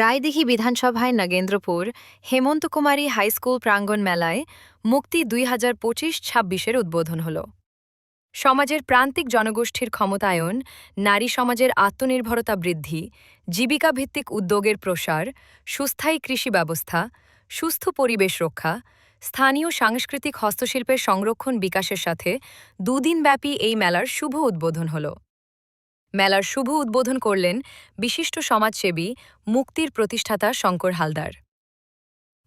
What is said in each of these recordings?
রায়দিঘি বিধানসভায় নগেন্দ্রপুর হেমন্ত কুমারী হাইস্কুল প্রাঙ্গণ মেলায় মুক্তি 2025-26-এর উদ্বোধন হল। সমাজের প্রান্তিক জনগোষ্ঠীর ক্ষমতায়ন, নারী সমাজের আত্মনির্ভরতা বৃদ্ধি, জীবিকাভিত্তিক উদ্যোগের প্রসার, সুস্থায়ী কৃষি ব্যবস্থা, সুস্থ পরিবেশ রক্ষা, স্থানীয় সাংস্কৃতিক হস্তশিল্পের সংরক্ষণ বিকাশের সাথে দুদিনব্যাপী এই মেলার শুভ উদ্বোধন হল। মেলার শুভ উদ্বোধন করলেন বিশিষ্ট সমাজসেবী মুক্তির প্রতিষ্ঠাতা শঙ্কর হালদার।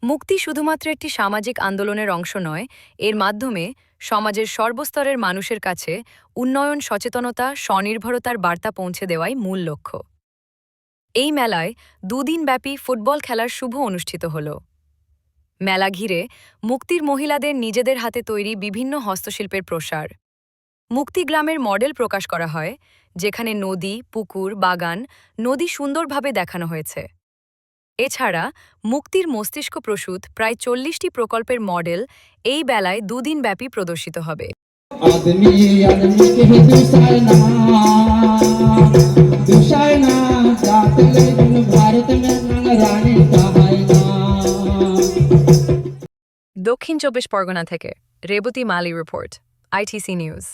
মুক্তি শুধুমাত্র একটি সামাজিক আন্দোলনের অংশ নয়, এর মাধ্যমে সমাজের সর্বস্তরের মানুষের কাছে উন্নয়ন সচেতনতা, স্বনির্ভরতার বার্তা পৌঁছে দেওয়াই মূল লক্ষ্য। এই মেলায় দুদিনব্যাপী ফুটবল খেলার শুভ অনুষ্ঠিত হল। মেলা ঘিরে মুক্তির মহিলাদের নিজেদের হাতে তৈরি বিভিন্ন হস্তশিল্পের প্রসার। মুক্তি গ্রামের মডেল প্রকাশ করা হয়, যেখানে নদী, পুকুর, বাগান, নদী সুন্দরভাবে দেখানো হয়েছে। এছাড়া মুক্তির মস্তিষ্ক প্রসূত প্রায় 40টি প্রকল্পের মডেল এই বেলায় দুদিনব্যাপী প্রদর্শিত হবে। দক্ষিণ 24 পরগনা থেকে রেবতী মালি রিপোর্ট, ITC নিউজ।